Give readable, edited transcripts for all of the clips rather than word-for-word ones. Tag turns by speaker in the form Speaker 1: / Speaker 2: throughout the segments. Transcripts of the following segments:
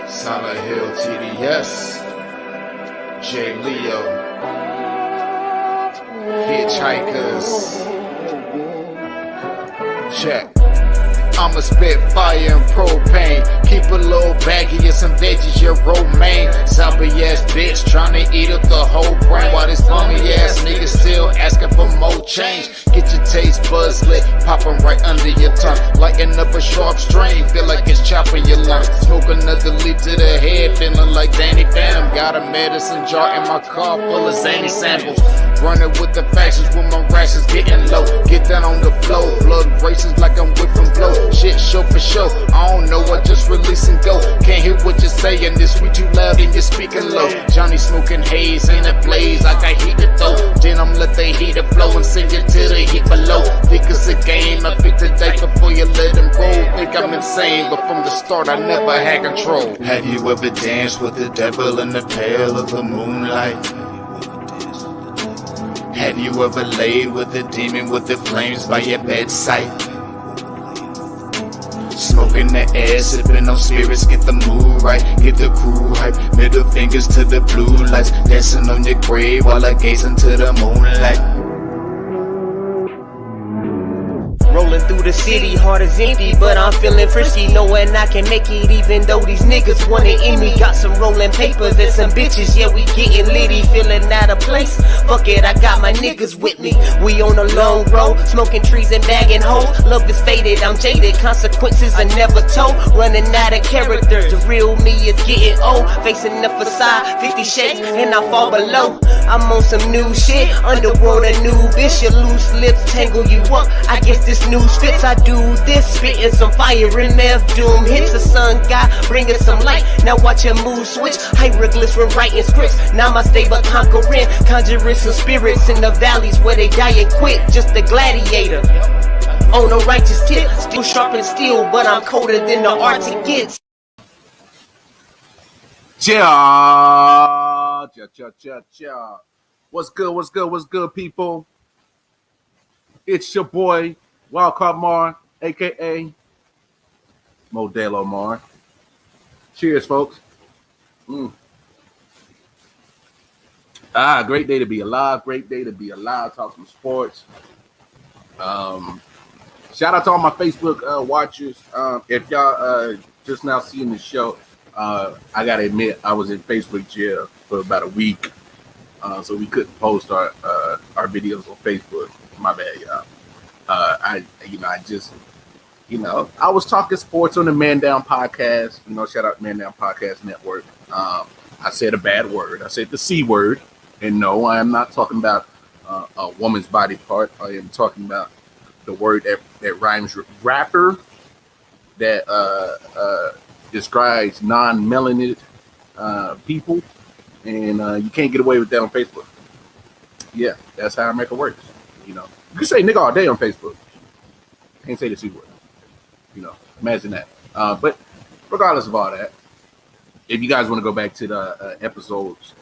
Speaker 1: Solid Hill TDS, J Leo, Hitchhikers, check. I'ma spit fire and propane. Keep a little baggie of some veggies, your romaine. Zombie ass bitch tryna eat up the whole brain. While this bummy ass nigga still asking for more change. Get your taste buds lit, popping right under your tongue. Lighten up a sharp strain, feel like it's chopping your lungs. Smoke another leaf to the head, feeling like Danny Phantom. Got a medicine jar in my car full of zany samples. Running with the factions when my rations getting low. Get down on the flow, blood races like I'm whipping blow. Shit show for show, I don't know, I just release and go. Can't hear what you're saying, this we too loud and you're speaking low. Johnny smoking haze in a blaze, I got heat to throw. Then I'm let the heater flow and send you to the heat below. Think it's a game, I pick the dice before you let them roll. Think I'm insane, but from the start I never had control. Have you ever danced with the devil in the pale of the moonlight? Have you ever laid with a demon with the flames by your bedside? Smoking the air, sipping on spirits, get the mood right, get the crew hype. Middle fingers to the blue lights, dancing on your grave while I gaze into the moonlight.
Speaker 2: Rolling through the city, heart is empty, but I'm feeling frisky, knowing I can make it even though these niggas want it in me. Got some rolling papers and some bitches, yeah, we getting litty, feeling out of place. Fuck it, I got my niggas with me. We on a long road, smoking trees and bagging hoes. Love is faded, I'm jaded, consequences are never told. Running out of character, the real me is getting old. Facing the facade, 50 shades, and I fall below. I'm on some new shit, underworld a new bitch. Your loose lips tangle you up, I guess this news fits. I do this, spitting some fire in F doom hits. The sun god bringing some light, now watch your mood switch. Hieroglyphs when writing scripts, now my but conquering. Conjuring some spirits in the valleys where they die and quit. Just a gladiator on a righteous tip, still sharp and steel, but I'm colder than the Arctic gets.
Speaker 3: What's good, people? It's your boy, Wildcard Mar, a.k.a. Modelo Mar. Cheers, folks. Great day to be alive. Talk some sports. Shout out to all my Facebook watchers. If y'all just now seeing the show, I gotta admit I was in Facebook jail for about a week, so we couldn't post our videos on Facebook. My bad, y'all. I was talking sports on the Man Down podcast. Shout out to Man Down Podcast Network. I said a bad word. I said the C word, and no, I am not talking about a woman's body part. I am talking about the word that rhymes with rapper, that describes non-melanated people, and you can't get away with that on Facebook. Yeah, that's how America works. You can say nigga all day on Facebook. Can't say the C word. Imagine that. But regardless of all that, if you guys want to go back to the episodes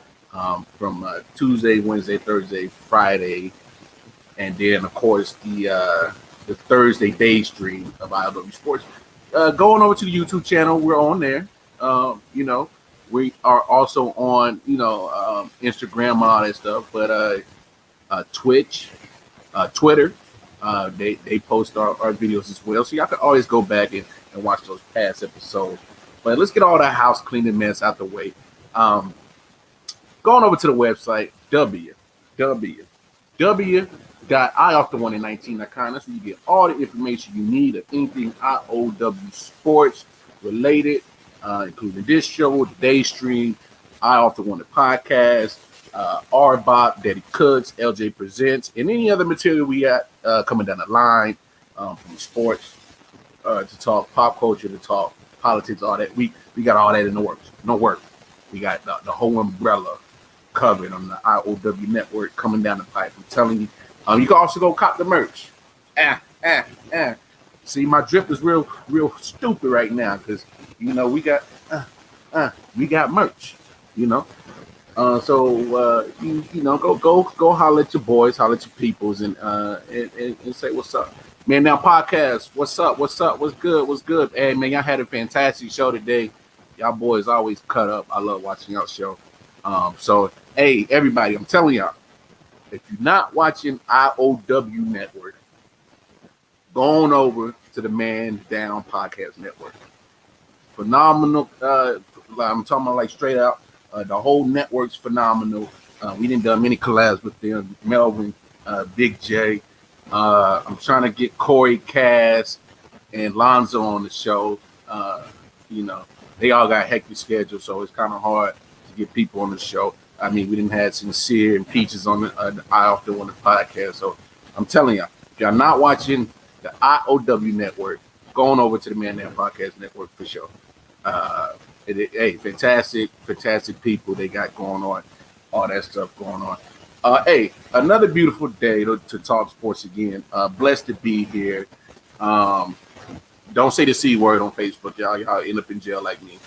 Speaker 3: from Tuesday, Wednesday, Thursday, Friday, and then of course the Thursday day stream of I.O.W. Sports, going over to the YouTube channel, we're on there. We are also on Instagram and all that stuff, but Twitch, Twitter, they post our videos as well, so y'all can always go back and watch those past episodes. But let's get all that house cleaning mess out the way. Going over to the website www.I.O.W.19.com. That's where you get all the information you need of anything I.O.W. sports related, including this show, the day stream, I.O.W. podcast, R-Bop, Daddy Cooks, LJ Presents, and any other material we got coming down the line from sports to talk pop culture, to talk politics, all that. We got all that in the works. No work. We got the whole umbrella covered on the I.O.W. network coming down the pipe. I'm telling you. You can also go cop the merch. See, my drip is real stupid right now because we got merch. So go holler at your boys, holler at your peoples, and say what's up. Man Now Podcast. What's up? What's up? What's good? What's good? Hey, man, y'all had a fantastic show today. Y'all boys always cut up. I love watching y'all show. So, hey, everybody, I'm telling y'all, if you're not watching I.O.W. Network, go on over to the Man Down Podcast Network. Phenomenal. I'm talking about like straight out. The whole network's phenomenal. We didn't done many collabs with them. Melvin, Big J. I'm trying to get Corey, Cass, and Lonzo on the show. You know, they all got hectic schedules, so it's kind of hard to get people on the show. I mean, we didn't have Sincere and Peaches on the I.O.W. on the podcast. So I'm telling y'all, if y'all not watching the I.O.W. Network, going over to the Man Down Podcast Network for sure. Hey, fantastic people they got going on, all that stuff going on. Hey, another beautiful day to talk sports again. Blessed to be here. Don't say the C word on Facebook, y'all. Y'all end up in jail like me.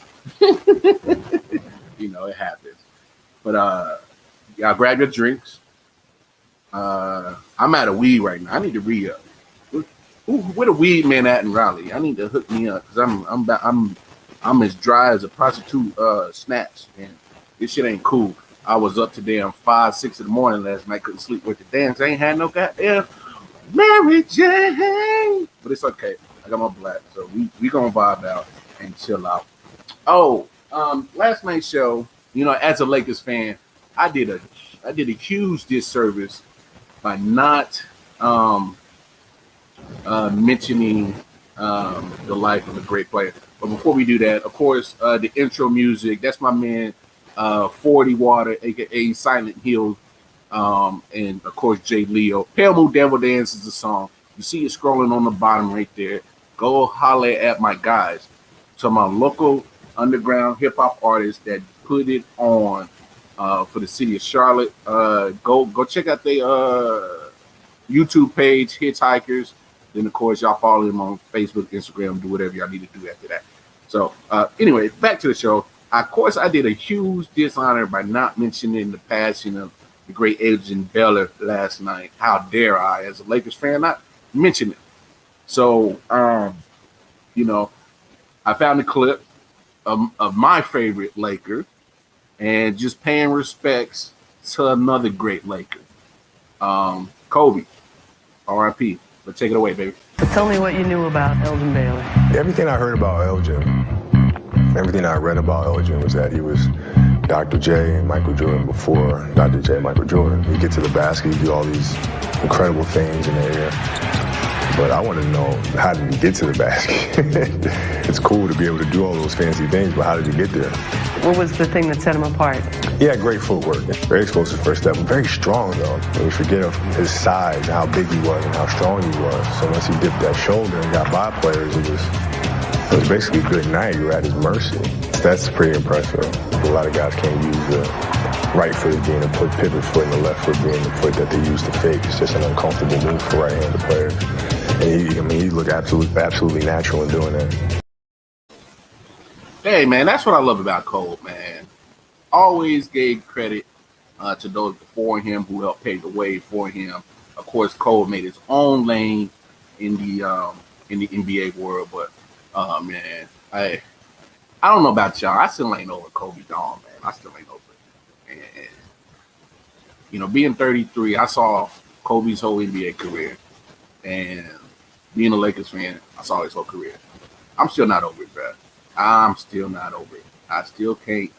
Speaker 3: You know, it happens. But y'all grab your drinks. I'm out of weed right now. I need to re-up. Where the weed man at in Raleigh? I need to hook me up because I'm as dry as a prostitute snatch, and this shit ain't cool. I was up to damn 5, 6 in the morning last night. Couldn't sleep with the dance. I ain't had no goddamn Mary Jane, but it's okay. I got my black, so we gonna vibe out and chill out. Oh, last night's show, you know, as a Lakers fan, I did a huge disservice by not mentioning the life of a great player. But before we do that, of course, the intro music, that's my man 40 Water, aka Silent Hill, and of course Jay Leo. Pale Moon Devil Dance is the song. You see it scrolling on the bottom right there. Go holler at my guys. To my local underground hip hop artists that put it on for the city of Charlotte. Go check out their YouTube page, Hitchhikers. Then of course y'all follow them on Facebook, Instagram, do whatever y'all need to do after that. So anyway, back to the show. Of course, I did a huge dishonor by not mentioning the passing of the great Elgin Baylor last night. How dare I, as a Lakers fan, not mention it? So, you know, I found a clip of my favorite Laker and just paying respects to another great Laker, Kobe, R.I.P. But take it away, baby.
Speaker 4: Tell me what you knew about Elgin Baylor.
Speaker 5: Everything I heard about Elgin, everything I read about Elgin was that he was Dr. J and Michael Jordan before Dr. J and Michael Jordan. You get to the basket, you do all these incredible things in the air. But I want to know, how did he get to the basket? It's cool to be able to do all those fancy things, but how did he get there?
Speaker 4: What was the thing that set him apart?
Speaker 5: He had great footwork, very explosive first step, very strong though. And we forget of his size and how big he was and how strong he was. So once he dipped that shoulder and got by players, it was basically good night. You were at his mercy. That's pretty impressive. A lot of guys can't use the right foot being a pivot foot and the left foot being the foot that they use to fake. It's just an uncomfortable move for right-handed players. And he looked absolutely natural in doing that.
Speaker 3: Hey, man, that's what I love about Cole, man. Always gave credit to those before him who helped pave the way for him. Of course, Cole made his own lane in the NBA world, but man, I don't know about y'all. I still ain't over Kobe Dawn, man. I still ain't over it. And you know, being 33, I saw Kobe's whole NBA career, and being a Lakers fan, I saw his whole career. I'm still not over it, bro. I'm still not over it. I still can't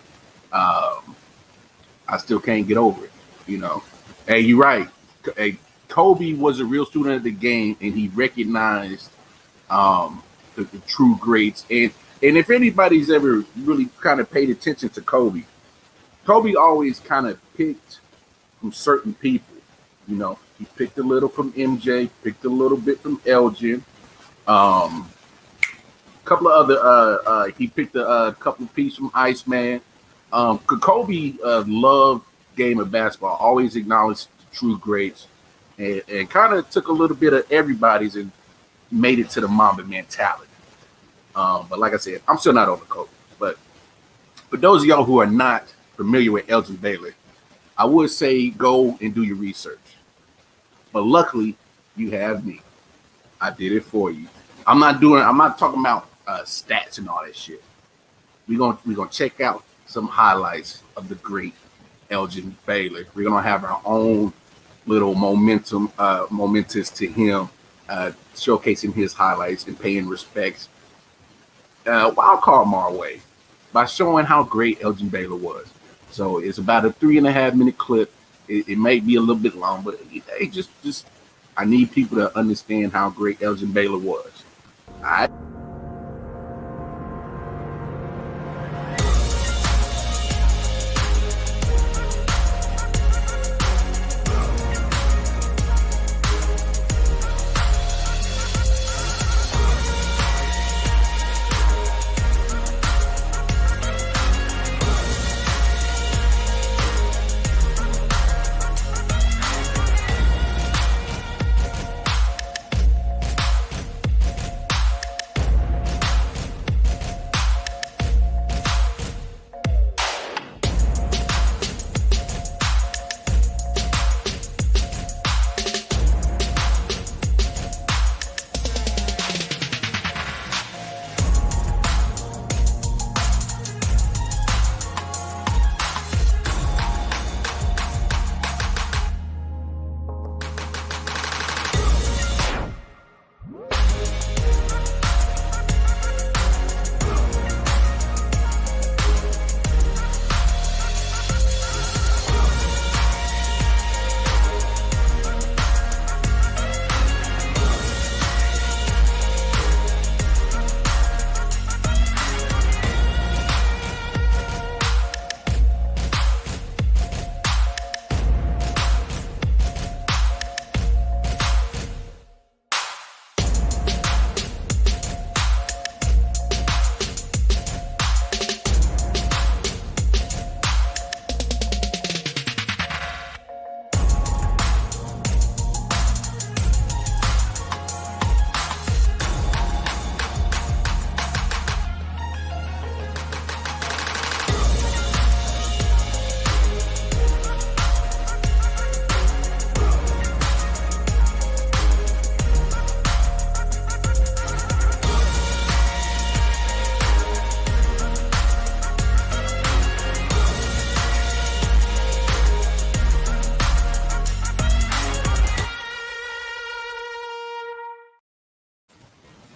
Speaker 3: get over it. You know, hey, you're right. Hey, Kobe was a real student of the game, and he recognized the true greats. And if anybody's ever really kind of paid attention to Kobe always kind of picked from certain people. You know, he picked a little from MJ, picked a little bit from Elgin. Couple of other he picked a couple of pieces from Iceman. Kobe loved game of basketball, always acknowledged the true greats, and kind of took a little bit of everybody's and made it to the Mamba mentality. But like I said, I'm still not over Kobe. But for those of y'all who are not familiar with Elgin Baylor, I would say go and do your research. But luckily, you have me. I did it for you. I'm not talking about stats and all that shit. We're gonna check out some highlights of the great Elgin Baylor. We're gonna have our own little momentous to him, showcasing his highlights and paying respects. Wild card my way by showing how great Elgin Baylor was. So it's about a 3.5 minute clip. It may be a little bit long, but hey, just I need people to understand how great Elgin Baylor was. All right.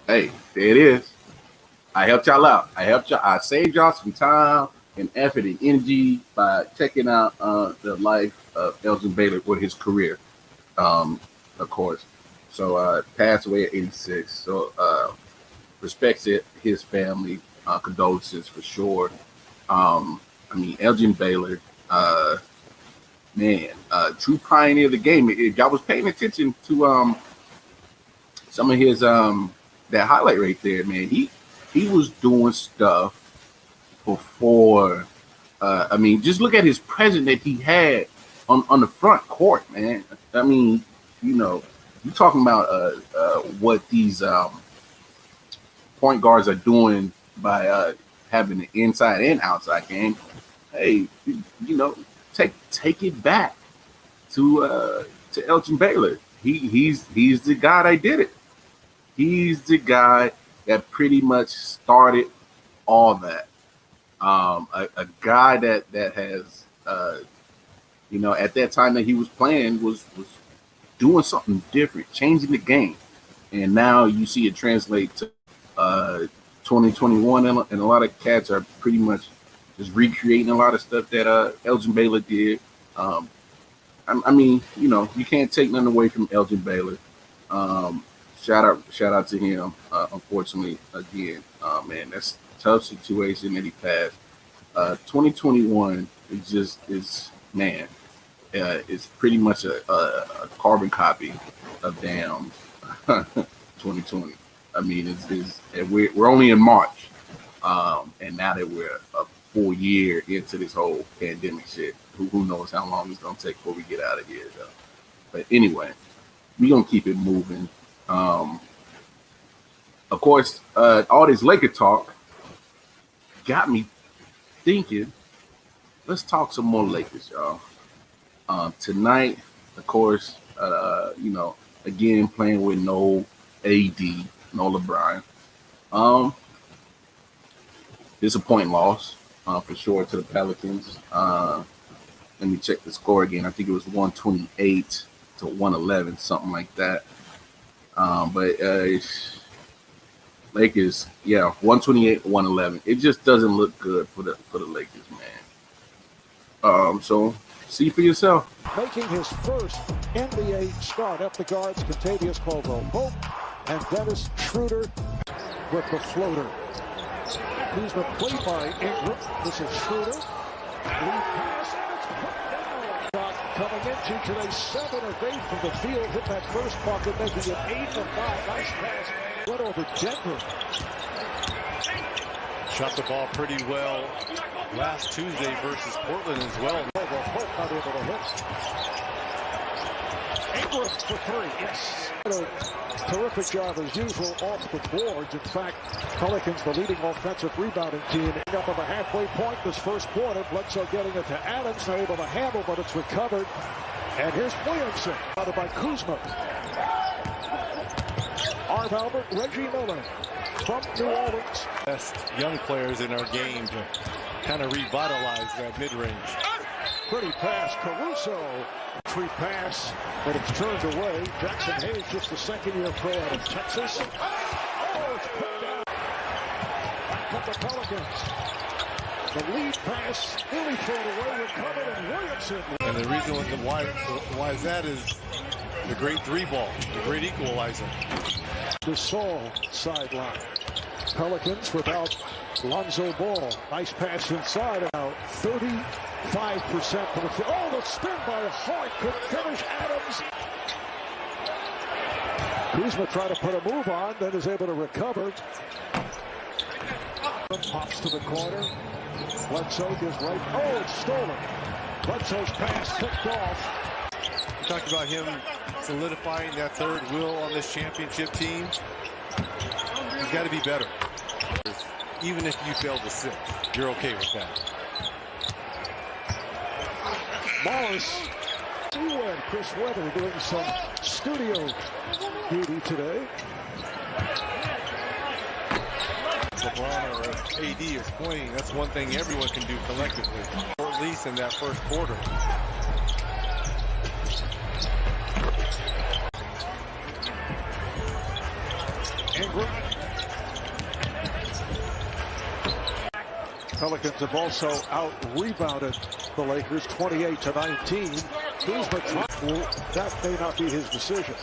Speaker 3: Hey, there it is. I helped y'all out. I saved y'all some time and effort and energy by checking out the life of Elgin Baylor with his career, of course. So passed away at 86. So respects it, his family, condolences for sure. I mean, Elgin Baylor, man, true pioneer of the game. If y'all was paying attention to some of his that highlight right there, man, he was doing stuff before. I mean, just look at his presence that he had on the front court, man. I mean, you know, you talking about what these point guards are doing by having an inside and outside game. Hey, you know, take it back to Elgin Baylor. He's the guy that did it. He's the guy that pretty much started all that. A guy that has, you know, at that time that he was playing was doing something different, changing the game. And now you see it translate to 2021, and a lot of cats are pretty much just recreating a lot of stuff that Elgin Baylor did. I mean, you know, you can't take nothing away from Elgin Baylor. Shout out to him. Unfortunately, again, man, that's a tough situation that he passed. 2021 is man, it's pretty much a carbon copy of damn 2020. I mean, we're only in March, and now that we're a full year into this whole pandemic shit, who knows how long it's gonna take before we get out of here, though. But anyway, we're gonna keep it moving. Of course, all this Laker talk got me thinking, let's talk some more Lakers, y'all. Tonight, of course, you know, again, playing with no AD, no LeBron. Disappointing loss for sure to the Pelicans. Let me check the score again. I think it was 128 to 111, something like that. But Lakers, 128 to 111. It just doesn't look good for the Lakers, man. So see for yourself.
Speaker 6: Making his first NBA start up the guards, Contavious Caldwell-Pope and Dennis Schroeder with the floater. Kuzma played by Ingram. This is Schroeder. Lead pass, and it's put down. Shot coming into today, 7 of 8 from the field. Hit that first bucket, making it 8 of 5. Nice pass. Went over Denver.
Speaker 7: Shot the ball pretty well last Tuesday versus Portland as well.
Speaker 6: Pope not able to hit. Ingram for 3. Yes. Terrific job as usual off the boards. In fact, Pelicans, the leading offensive rebounding team, up on the halfway point this first quarter. Bledsoe getting it to Adams, not able to handle, but it's recovered. And here's Williamson, followed by Kuzma. Arv Albert, Reggie Miller from New Orleans.
Speaker 7: Best young players in our game to kind of revitalize that mid-range.
Speaker 6: Pretty pass, Caruso. Free pass, but it's turned away. Jackson Hayes, just a second-year pro out of Texas. Oh, it's put down. Back up the Pelicans. The lead pass, nearly thrown away, recovered, and Williamson.
Speaker 7: And the reason why is that is the great 3-ball, the great equalizer.
Speaker 6: The Saul sideline. Pelicans without Lonzo Ball. Nice pass inside. Now 35% from the field. Oh, the spin by Hart. Couldn't finish. Adams. Kuzma tried to put a move on, then is able to recover. Pops to the corner. Bledsoe gives right. Oh, it's stolen. Bledsoe's pass tipped off.
Speaker 7: We talked about him solidifying that third wheel on this championship team. He's got to be better. Even if you fail to sit, you're okay with that.
Speaker 6: Morris. And Chris Webber doing some studio duty today.
Speaker 7: LeBron or AD is playing. That's one thing everyone can do collectively, or at least in that first quarter.
Speaker 6: Ingram. Pelicans have also out-rebounded the Lakers 28-19. That may not be his decision.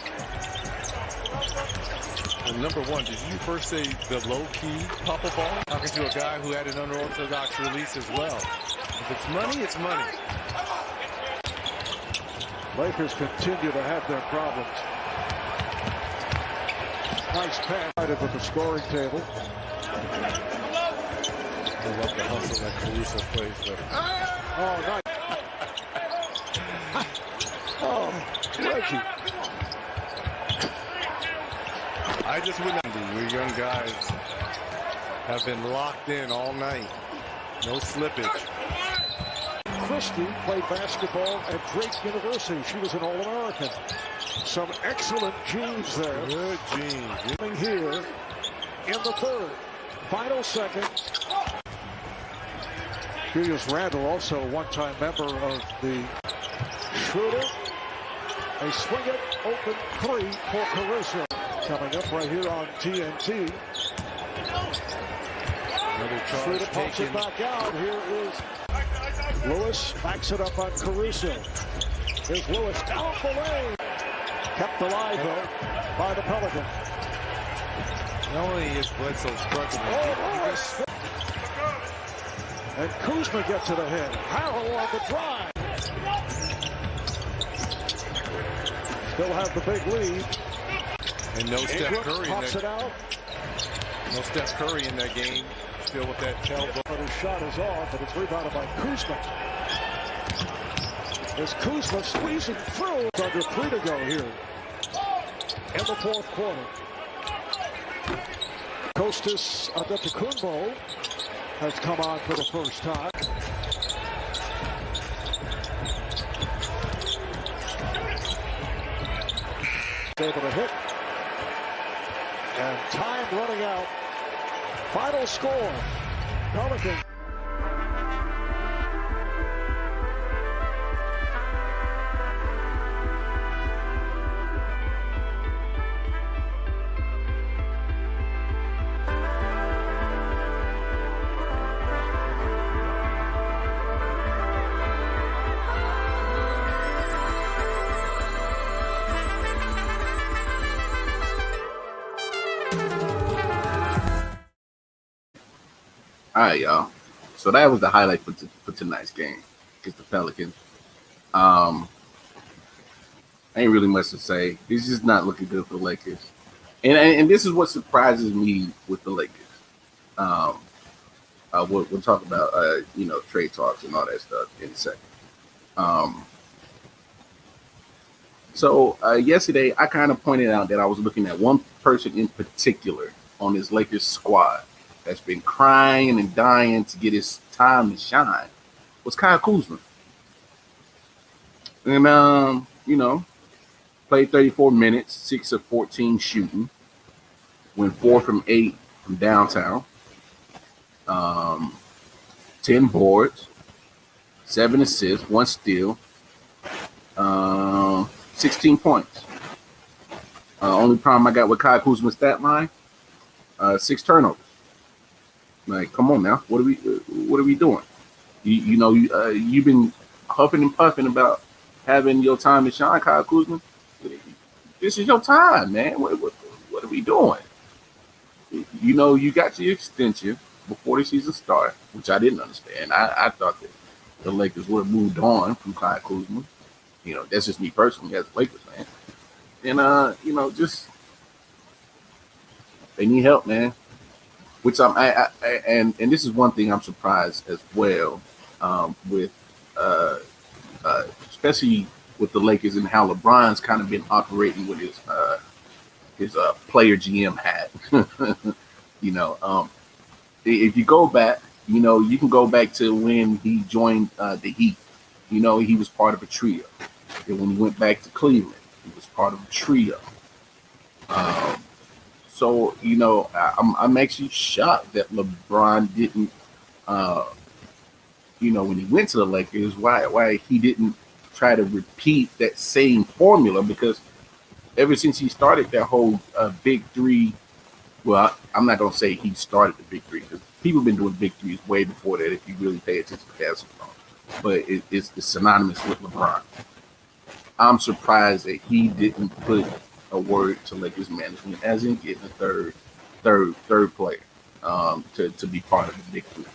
Speaker 7: Well, number one, did you first say the low-key pop a ball? Talking to a guy who had an unorthodox release as well. If it's money, it's money.
Speaker 6: Lakers continue to have their problems. Nice pass with the scoring table.
Speaker 7: I love the hustle that Caruso plays, but
Speaker 6: oh, nice. Oh, Reggie.
Speaker 7: I just wouldn't. We young guys have been locked in all night. No slippage.
Speaker 6: Christie played basketball at Drake University. She was an All-American. Some excellent genes there.
Speaker 7: Good genes.
Speaker 6: Coming here in the third. Final second. Julius Randle, also a one-time member of the Schroeder. They swing it, open 3 for Caruso. Coming up right here on TNT. Schroeder pumps it back out. Here is Lewis. Backs it up on Caruso. There's Lewis down the lane. Kept alive, though, by the Pelicans.
Speaker 7: Not only is Bledsoe struggling.
Speaker 6: Oh, Lewis. And Kuzma gets to the head. Harrell on the drive. Still have the big lead.
Speaker 7: And no Steph Curry in
Speaker 6: pops it
Speaker 7: that.
Speaker 6: out.
Speaker 7: No Steph Curry in that game. Still with that elbow.
Speaker 6: But his shot is off, and it's rebounded by Kuzma. As Kuzma squeezing through. It's under 3 to go here in the fourth quarter. Kostas Antetokounmpo has come on for the first time. Able to hit. And time running out. Final score. Pelicans.
Speaker 3: All right, y'all. So that was the highlight for tonight's game against the Pelicans. Ain't really much to say. It's just not looking good for the Lakers, and this is what surprises me with the Lakers. We'll talk about trade talks and all that stuff in a second. So yesterday I kind of pointed out that I was looking at one person in particular on this Lakers squad that's been crying and dying to get his time to shine. Was Kyle Kuzma. And played 34 minutes, 6 of 14 shooting, went 4 from 8 from downtown, 10 boards, 7 assists, 1 steal, 16 points. Only problem I got with Kyle Kuzma's stat line, 6 turnovers. Like, come on now, what are we doing? You've been huffing and puffing about having your time to shine, Kyle Kuzma. This is your time, man. What are we doing? You got your extension before the season started, which I didn't understand. I thought that the Lakers would have moved on from Kyle Kuzma. That's just me personally as a Lakers fan. And just they need help, man. Which and this is one thing I'm surprised as well with especially with the Lakers and how LeBron's kind of been operating with his player GM hat. If you go back, you can go back to when he joined the Heat. He was part of a trio. And when he went back to Cleveland, he was part of a trio. So I'm actually shocked that LeBron didn't, when he went to the Lakers, why he didn't try to repeat that same formula, because ever since he started that whole big three, well, I'm not gonna say he started the big three, because people have been doing big threes way before that if you really pay attention to basketball. But it's synonymous with LeBron. I'm surprised that he didn't put a word to Lakers management, as in getting a third player to be part of the big three.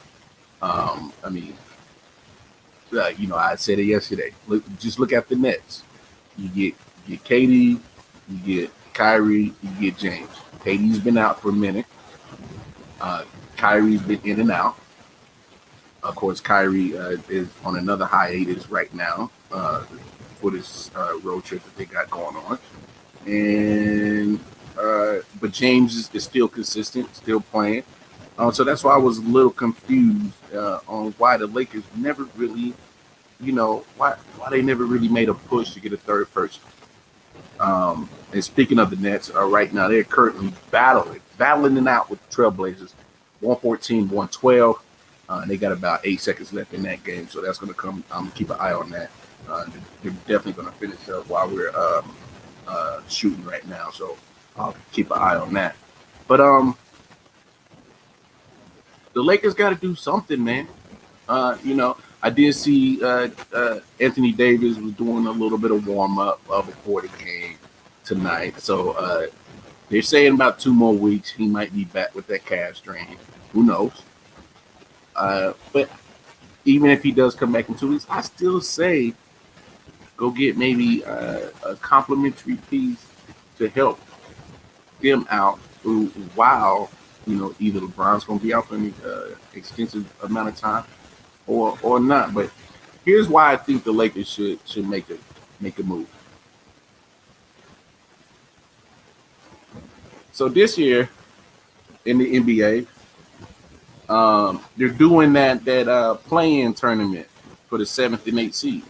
Speaker 3: I said it yesterday. Just look at the Nets. You get KD, you get Kyrie, you get James. KD's been out for a minute. Kyrie's been in and out. Of course, Kyrie is on another hiatus right now for this road trip that they got going on. And but James is still consistent, still playing. So that's why I was a little confused on why the Lakers never really, why they never really made a push to get a third person. And speaking of the Nets, right now they're currently battling it out with the Trailblazers, 114-112. And they got about 8 seconds left in that game, so that's going to come. I'm going to keep an eye on that. They're definitely going to finish up while we're shooting right now, so I'll keep an eye on that. But the Lakers got to do something, man. I did see Anthony Davis was doing a little bit of warm up before the game tonight. So they're saying about 2 more weeks he might be back with that calf strain. Who knows? But even if he does come back in 2 weeks, I still say go get maybe a complimentary piece to help them out while either LeBron's going to be out for an extensive amount of time or not. But here's why I think the Lakers should make a move. So this year in the NBA, they're doing that play-in tournament for the 7th and 8th seeds.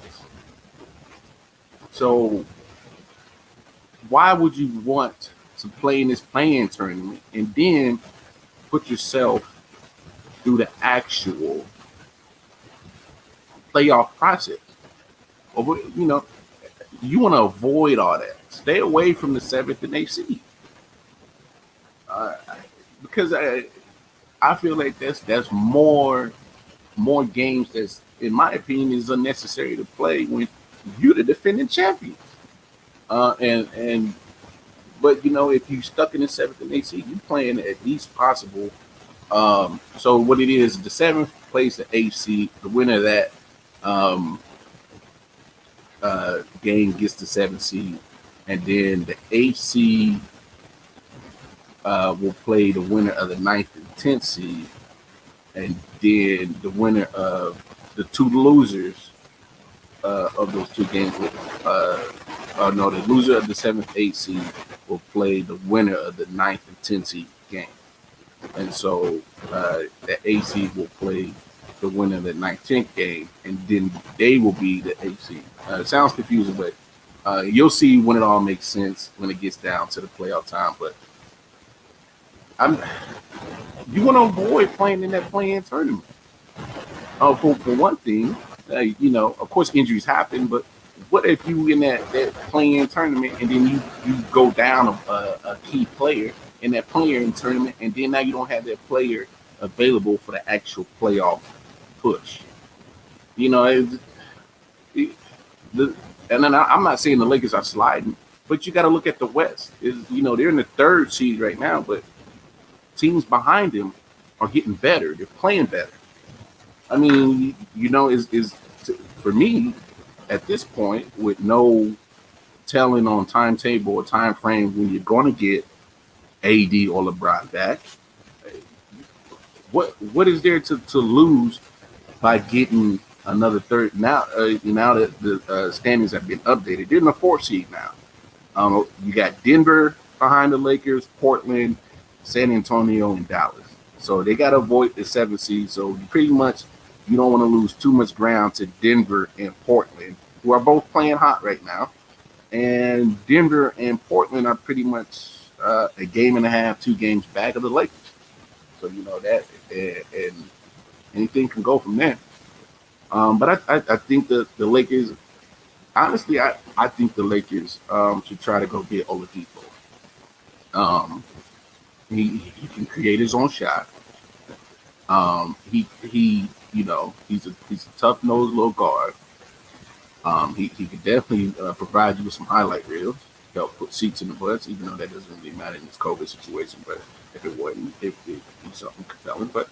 Speaker 3: So why would you want to play in this playing tournament and then put yourself through the actual playoff process. Or, you know, you want to avoid all that. Stay away from the 7th and 8th seed. Because I feel like that's more games that's, in my opinion, is unnecessary to play when you're the defending champion. But you know, if you stuck in the 7th and 8th seed, you're playing at least possible. So what it is, the 7th plays the 8th seed. The winner of that game gets the 7th seed, and then the 8th seed will play the winner of the 9th and 10th seed, and then the winner of the two losers of those two games the loser of the 7th, 8th seed will play the winner of the 9th and 10th seed game. And so the 8th seed will play the winner of the 9th, 10th game, and then they will be the 8th seed. It sounds confusing, but you'll see when it all makes sense when it gets down to the playoff time. But you want to avoid playing in that play-in tournament. For one thing, you know, of course injuries happen, but what if you in that play-in tournament and then you go down a key player in that play-in tournament, and then now you don't have that player available for the actual playoff push? You know, and then I'm not saying the Lakers are sliding, but you got to look at the West. You know, they're in the 3rd seed right now, but teams behind them are getting better. They're playing better. I mean, you know, is for me at this point, with no telling on timetable or time frame when you're going to get AD or LeBron back, what is there to lose by getting another third? Now that the standings have been updated, they're in the 4th seed now. You got Denver behind the Lakers, Portland, San Antonio, and Dallas. So they got to avoid the 7th seed. So pretty much you don't want to lose too much ground to Denver and Portland, who are both playing hot right now. And Denver and Portland are pretty much a game and a half, 2 games back of the Lakers. So you know that, and anything can go from there. But I think the Lakers, honestly, I think the Lakers should try to go get Oladipo. He can create his own shot. He you know, he's a tough nosed little guard. He could definitely provide you with some highlight reels, help put seats in the butts, even though that doesn't really matter in this COVID situation. But if it wasn't, if it be something compelling. But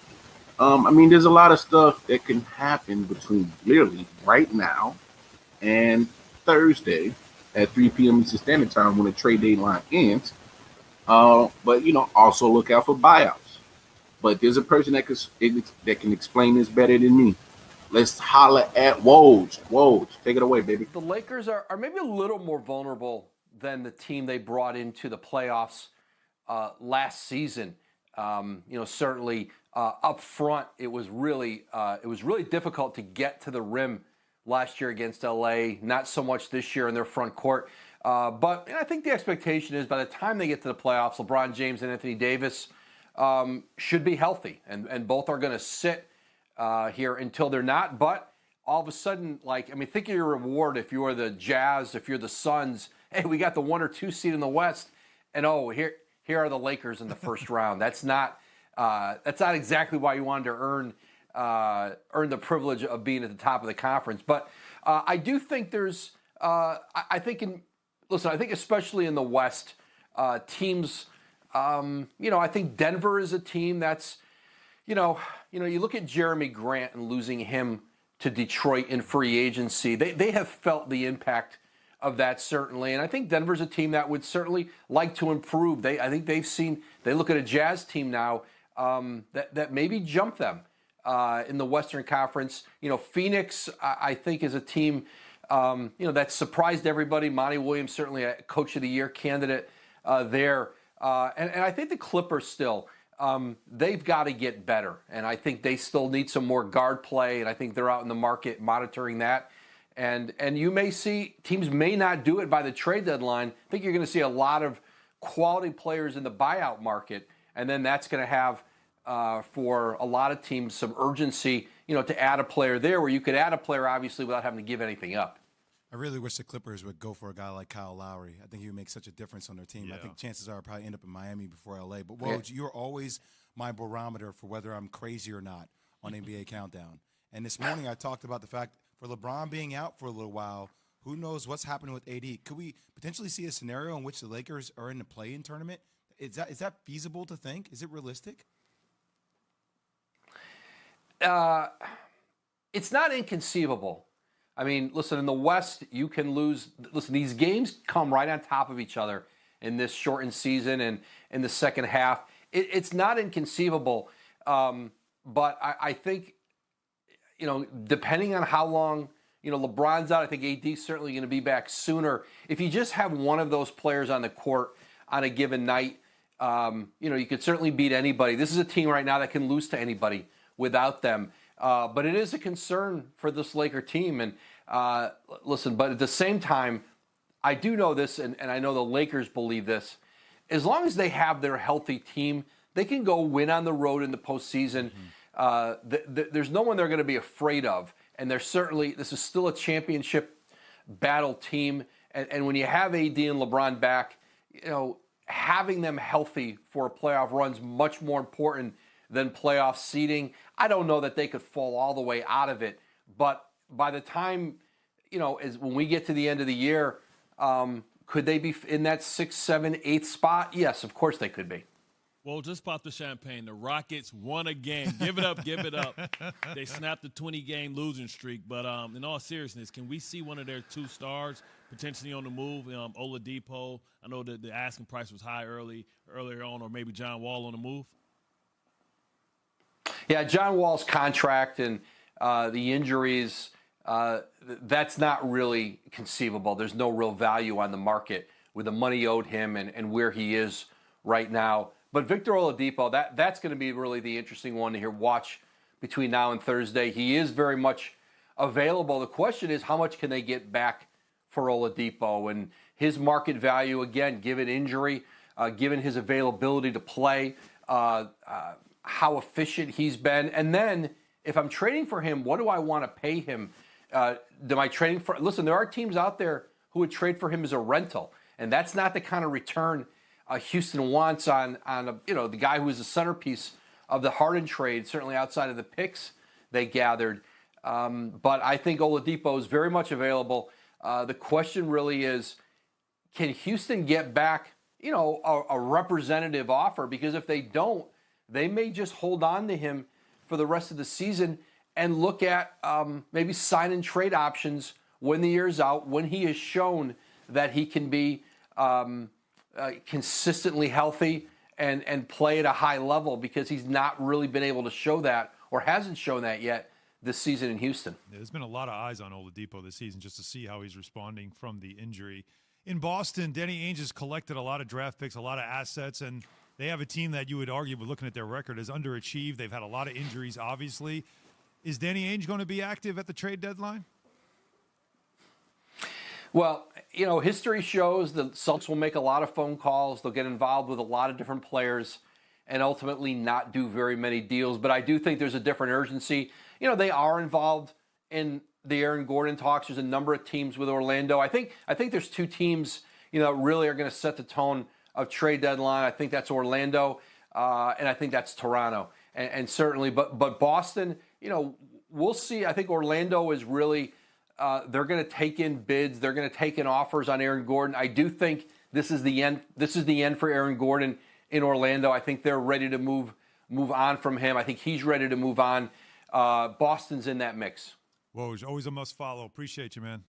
Speaker 3: I mean, there's a lot of stuff that can happen between literally right now and Thursday at 3 p.m. Eastern Standard Time when the trade deadline ends. But you know, also look out for buyouts. But there's a person that can explain this better than me. Let's holler at Woj. Woj, take it away, baby.
Speaker 8: The Lakers are maybe a little more vulnerable than the team they brought into the playoffs last season. You know, certainly up front, it was really difficult to get to the rim last year against LA. Not so much this year in their front court. But I think the expectation is by the time they get to the playoffs, LeBron James and Anthony Davis should be healthy, and both are going to sit here until they're not. But all of a sudden, like, I mean, think of your reward if you're the Jazz, if you're the Suns. Hey, we got the 1 or 2 seed in the West, and here are the Lakers in the first round. That's not exactly why you wanted to earn the privilege of being at the top of the conference. But I do think there's I think especially in the West, teams. You know, I think Denver is a team that's, you look at Jeremy Grant and losing him to Detroit in free agency. They have felt the impact of that, certainly. And I think Denver's a team that would certainly like to improve. I think they look at a Jazz team now that maybe jump them in the Western Conference. You know, Phoenix, I think, is a team, that surprised everybody. Monty Williams, certainly a Coach of the Year candidate there. And I think the Clippers still, they've got to get better. And I think they still need some more guard play. And I think they're out in the market monitoring that. And you may see teams may not do it by the trade deadline. I think you're going to see a lot of quality players in the buyout market, and then that's going to have for a lot of teams some urgency, to add a player there where you could add a player obviously without having to give anything up.
Speaker 9: I really wish the Clippers would go for a guy like Kyle Lowry. I think he would make such a difference on their team.
Speaker 10: Yeah.
Speaker 9: I think chances are I'll probably end up in Miami before LA. But Woj, you're always my barometer for whether I'm crazy or not on NBA Countdown. And this morning I talked about the fact for LeBron being out for a little while, who knows what's happening with AD? Could we potentially see a scenario in which the Lakers are in the play-in tournament? Is that feasible to think? Is it realistic?
Speaker 8: It's not inconceivable. I mean, listen, in the West, you can lose. Listen, these games come right on top of each other in this shortened season and in the second half. It's not inconceivable, but I think, depending on how long, LeBron's out, I think AD's certainly going to be back sooner. If you just have one of those players on the court on a given night, you could certainly beat anybody. This is a team right now that can lose to anybody without them. But it is a concern for this Laker team. And listen, but at the same time, I do know this, and I know the Lakers believe this. As long as they have their healthy team, they can go win on the road in the postseason. There's no one they're going to be afraid of. And this is still a championship battle team. And when you have AD and LeBron back, having them healthy for a playoff run is much more important than playoff seeding. I don't know that they could fall all the way out of it, but by the time, when we get to the end of the year, could they be in that 6th, 7th, 8th spot? Yes, of course they could be.
Speaker 10: Well, just pop the champagne. The Rockets won a game. Give it up, give it up. They snapped the 20-game losing streak. But in all seriousness, can we see one of their two stars potentially on the move? Oladipo, I know that the asking price was high earlier on, or maybe John Wall on the move.
Speaker 8: Yeah, John Wall's contract and the injuries, that's not really conceivable. There's no real value on the market with the money owed him and where he is right now. But Victor Oladipo, that's going to be really the interesting one to watch between now and Thursday. He is very much available. The question is, how much can they get back for Oladipo? And his market value, again, given injury, given his availability to play, how efficient he's been. And then if I'm trading for him, what do I want to pay him? Listen, there are teams out there who would trade for him as a rental. And that's not the kind of return Houston wants on the guy who was the centerpiece of the Harden trade, certainly outside of the picks they gathered. But I think Oladipo is very much available. The question really is, can Houston get back, a representative offer? Because if they don't, they may just hold on to him for the rest of the season and look at maybe sign and trade options when the year's out, when he has shown that he can be consistently healthy and play at a high level, because he's not really been able to show that, or hasn't shown that yet this season in Houston.
Speaker 11: Yeah, there's been a lot of eyes on Oladipo this season just to see how he's responding from the injury. In Boston, Danny Ainge has collected a lot of draft picks, a lot of assets, and they have a team that you would argue, with looking at their record, has underachieved. They've had a lot of injuries, obviously. Is Danny Ainge going to be active at the trade deadline?
Speaker 8: Well, history shows the Celtics will make a lot of phone calls. They'll get involved with a lot of different players and ultimately not do very many deals. But I do think there's a different urgency. They are involved in the Aaron Gordon talks. There's a number of teams with Orlando. I think there's two teams, really are going to set the tone of trade deadline. I think that's Orlando, and I think that's Toronto. And certainly, but Boston, we'll see. I think Orlando is really, they're going to take in bids. They're going to take in offers on Aaron Gordon. I do think this is the end. This is the end for Aaron Gordon in Orlando. I think they're ready to move on from him. I think he's ready to move on. Boston's in that mix.
Speaker 11: Woj, always a must follow. Appreciate you, man.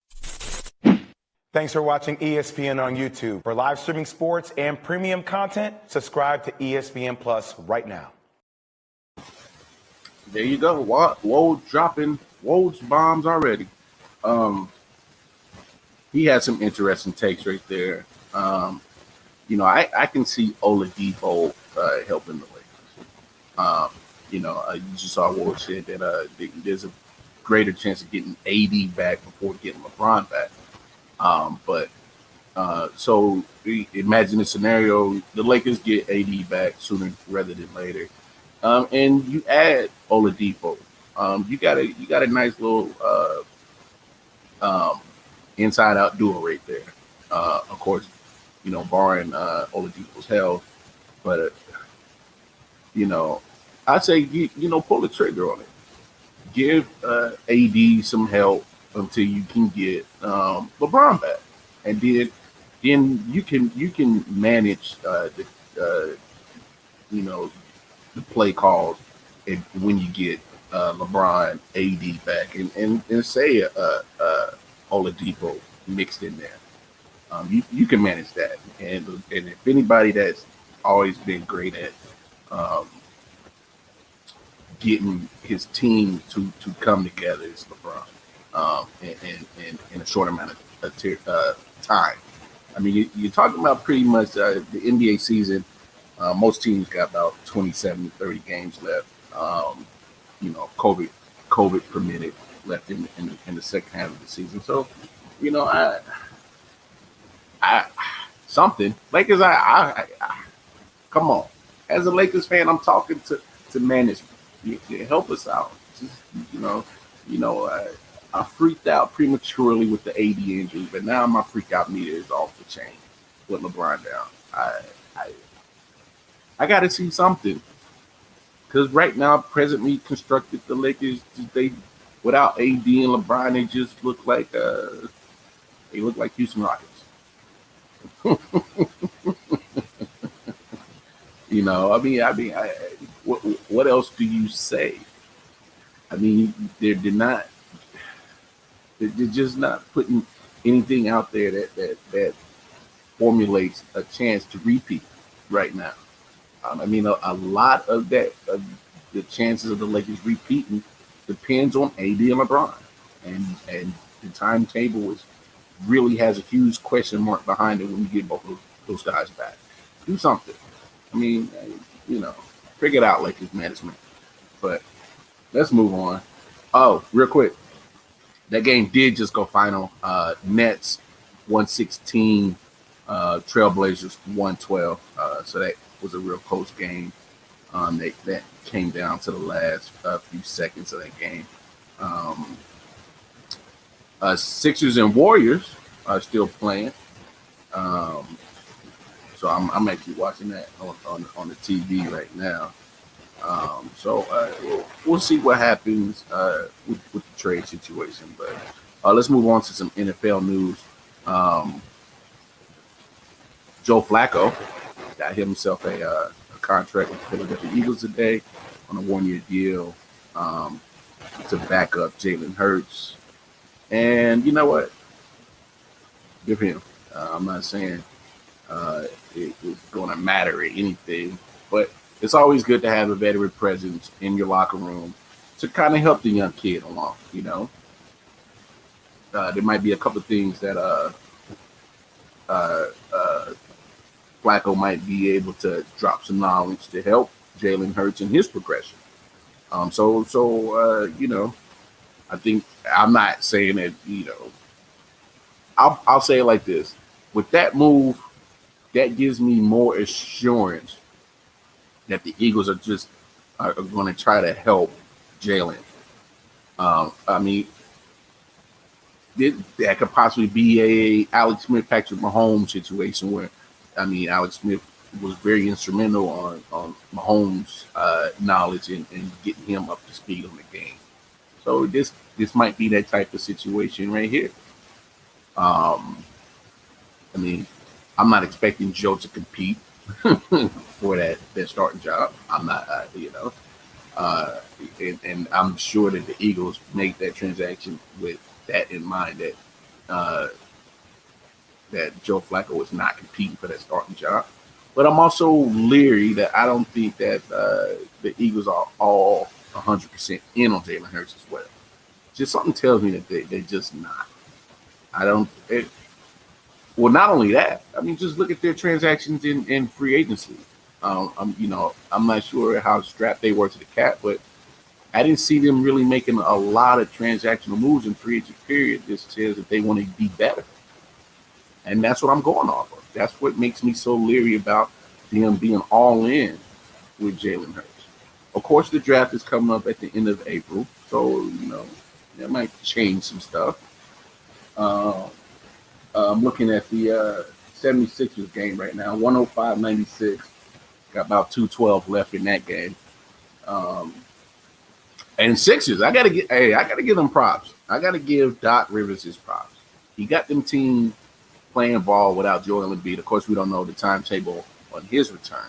Speaker 12: Thanks for watching ESPN on YouTube. For live streaming sports and premium content, subscribe to ESPN Plus right now.
Speaker 3: There you go. Woj dropping Woj bombs already. He had some interesting takes right there. I can see Oladipo helping the Lakers. You just saw Woj said that there's a greater chance of getting AD back before getting LeBron back. But So imagine a scenario: the Lakers get AD back sooner rather than later, and you add Oladipo. You got a nice little inside out duo right there. Of course, barring Oladipo's health, but you know, I'd say pull the trigger on it. Give AD some help until you can get LeBron back, and then you can manage you know the play calls and when you get LeBron AD back and say Oladipo mixed in there. You can manage that, and if anybody that's always been great at um, getting his team to come together is LeBron, in a short amount of time. I mean, you're talking about pretty much the NBA season. Most teams got about 27 to 30 games left. COVID permitted left in the second half of the season. So, I something Lakers. I come on. As a Lakers fan, I'm talking to management. You help us out. Just, I freaked out prematurely with the AD injury, but now my freak out meter is off the chain with LeBron down. I got to see something because right now, presently constructed, the Lakers they without AD and LeBron, they just look like Houston Rockets. What else do you say? I mean, they're not. They're just not putting anything out there that formulates a chance to repeat right now. A lot of the chances of the Lakers repeating depends on AD and LeBron, and the timetable really has a huge question mark behind it when you get both of those guys back. Do something. Figure it out, Lakers management. But let's move on. Oh, real quick. That game did just go final. Nets 116, Trailblazers 112. So that was a real close game. That came down to the last few seconds of that game. Sixers and Warriors are still playing. So I'm actually watching that on the TV right now. We'll see what happens with the trade situation. But let's move on to some NFL news. Joe Flacco got himself a contract with the Philadelphia Eagles today on a 1-year deal to back up Jalen Hurts. And you know what? Good for him. I'm not saying it's going to matter or anything, but it's always good to have a veteran presence in your locker room to kind of help the young kid along. There might be a couple of things that Flacco might be able to drop some knowledge to help Jalen Hurts in his progression. I think I'm not saying that, I'll say it like this. With that move, that gives me more assurance that the Eagles are going to try to help Jalen. That could possibly be a Alex Smith, Patrick Mahomes situation where, Alex Smith was very instrumental on Mahomes' knowledge and getting him up to speed on the game. So this might be that type of situation right here. I'm not expecting Joe to compete for that starting job. I'm not, and I'm sure that the Eagles make that transaction with that in mind, that Joe Flacco is not competing for that starting job. But I'm also leery that I don't think that the Eagles are all 100% in on Jalen Hurts as well. Just something tells me that they're just not. Not only that, just look at their transactions in free agency. I'm not sure how strapped they were to the cap, but I didn't see them really making a lot of transactional moves in free agent period. This says that they want to be better. And that's what I'm going off of. That's what makes me so leery about them being all in with Jalen Hurts. Of course, the draft is coming up at the end of April, so that might change some stuff. I'm looking at the 76ers game right now, 105-96. Got about 2:12 left in that game. And Sixers, I gotta give them props. I gotta give Doc Rivers his props. He got them team playing ball without Joel Embiid. Of course, we don't know the timetable on his return,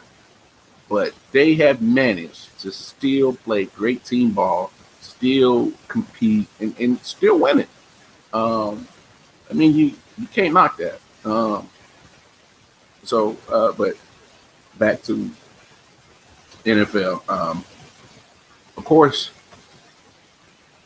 Speaker 3: but they have managed to still play great team ball, still compete, and still win it. I mean, you can't knock that. But back to NFL. Of course,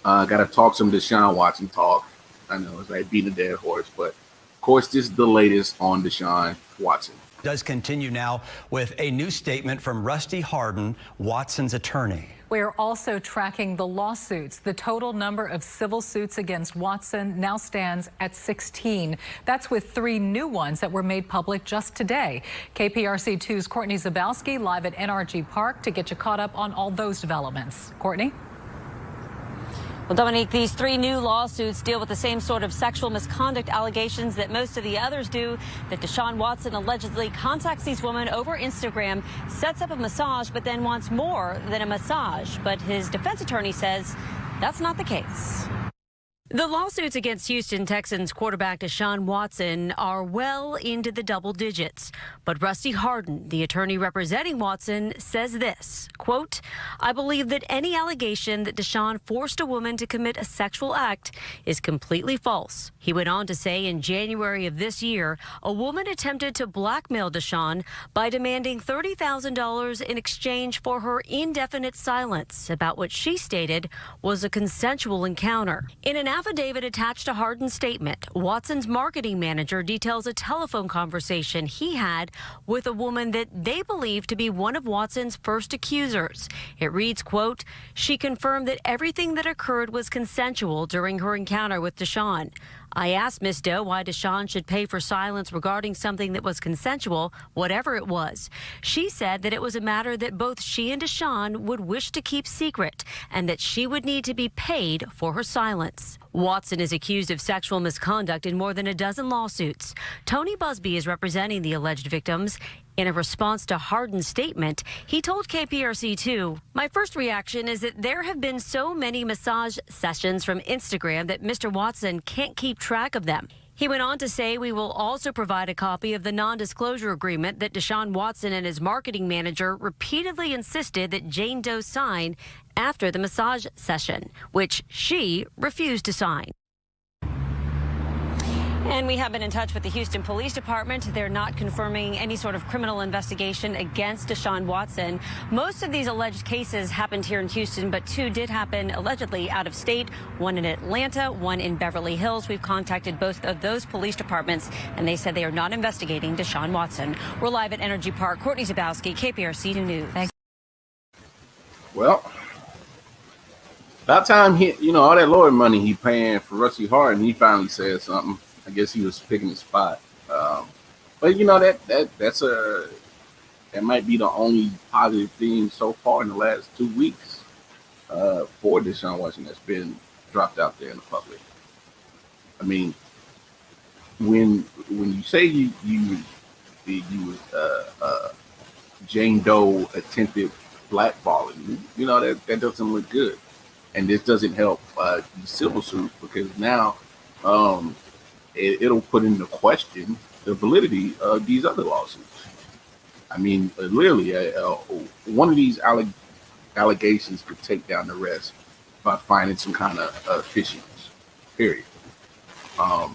Speaker 3: got to talk some Deshaun Watson talk. I know it's like beating a dead horse, but of course, this is the latest on Deshaun Watson.
Speaker 13: Does continue now with a new statement from Rusty Hardin, Watson's attorney.
Speaker 14: We're also tracking the lawsuits. The total number of civil suits against Watson now stands at 16. That's with 3 new ones that were made public just today. KPRC2's Courtney Zabowski live at NRG Park to get you caught up on all those developments. Courtney?
Speaker 15: Well, Dominique, these 3 new lawsuits deal with the same sort of sexual misconduct allegations that most of the others do, that Deshaun Watson allegedly contacts these women over Instagram, sets up a massage, but then wants more than a massage. But his defense attorney says that's not the case. The lawsuits against Houston Texans quarterback Deshaun Watson are well into the double digits. But Rusty Hardin, the attorney representing Watson, says this, quote, I believe that any allegation that Deshaun forced a woman to commit a sexual act is completely false. He went on to say in January of this year, a woman attempted to blackmail Deshaun by demanding $30,000 in exchange for her indefinite silence about what she stated was a consensual encounter. In an affidavit attached to Hardin's statement, Watson's marketing manager details a telephone conversation he had with a woman that they believe to be one of Watson's first accusers. It reads, quote, she confirmed that everything that occurred was consensual during her encounter with Deshaun. I asked Ms. Doe why Deshaun should pay for silence regarding something that was consensual, whatever it was. She said that it was a matter that both she and Deshaun would wish to keep secret and that she would need to be paid for her silence. Watson is accused of sexual misconduct in more than a dozen lawsuits. Tony Busby is representing the alleged victims. In a response to Hardin's statement, he told KPRC2, my first reaction is that there have been so many massage sessions from Instagram that Mr. Watson can't keep track of them. He went on to say we will also provide a copy of the non-disclosure agreement that Deshaun Watson and his marketing manager repeatedly insisted that Jane Doe sign after the massage session, which she refused to sign. And we have been in touch with the Houston Police Department. They're not confirming any sort of criminal investigation against Deshaun Watson. Most of these alleged cases happened here in Houston, but 2 did happen allegedly out of state, one in Atlanta, one in Beverly Hills. We've contacted both of those police departments, and they said they are not investigating Deshaun Watson. We're live at Energy Park. Courtney Zabowski, KPRC 2 News. Thanks.
Speaker 3: Well, about time all that lawyer money he paying for Rusty Hardin, he finally said something. I guess he was picking his spot, but that might be the only positive thing so far in the last 2 weeks for Deshaun Watson that's been dropped out there in the public. I mean, when you say you Jane Doe attempted blackballing, that doesn't look good, and this doesn't help the civil suits because now. It'll put into question the validity of these other lawsuits. I mean, literally, one of these allegations could take down the rest by finding some kind of fishiness, period. I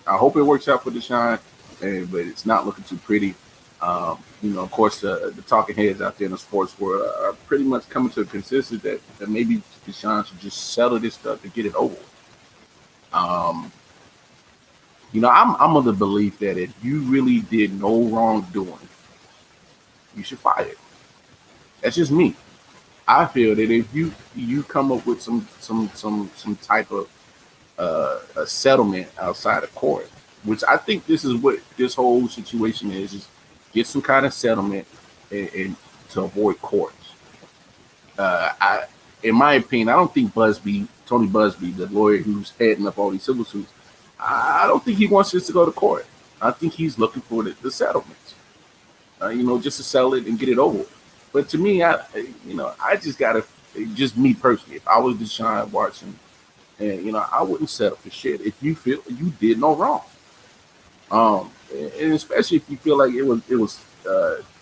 Speaker 3: hope it works out for Deshaun, but it's not looking too pretty. Of course, the talking heads out there in the sports world are pretty much coming to a consensus that maybe Deshaun should just settle this stuff to get it over. I'm of the belief that if you really did no wrongdoing, you should fire it. That's just me. I feel that if you come up with some type of a settlement outside of court, which I think this is what this whole situation is get some kind of settlement and to avoid courts. In my opinion, I don't think Tony Busby, the lawyer who's heading up all these civil suits, I don't think he wants this to go to court. I think he's looking for the settlements, just to settle it and get it over. But to me, I just gotta, just me personally, if I was Deshaun Watson, and I wouldn't settle for shit if you feel you did no wrong. And especially if you feel like it was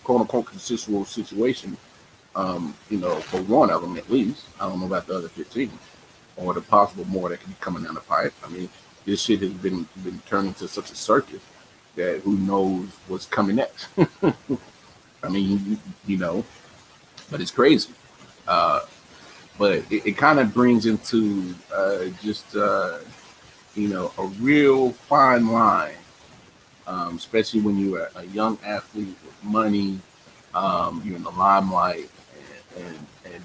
Speaker 3: quote unquote consensual situation. For one of them at least. I don't know about the other 15 or the possible more that could be coming down the pipe. I mean, this shit has been turned into such a circus that who knows what's coming next. I mean, but it's crazy. But it kind of brings into just a real fine line, especially when you're a young athlete with money, you're in the limelight, and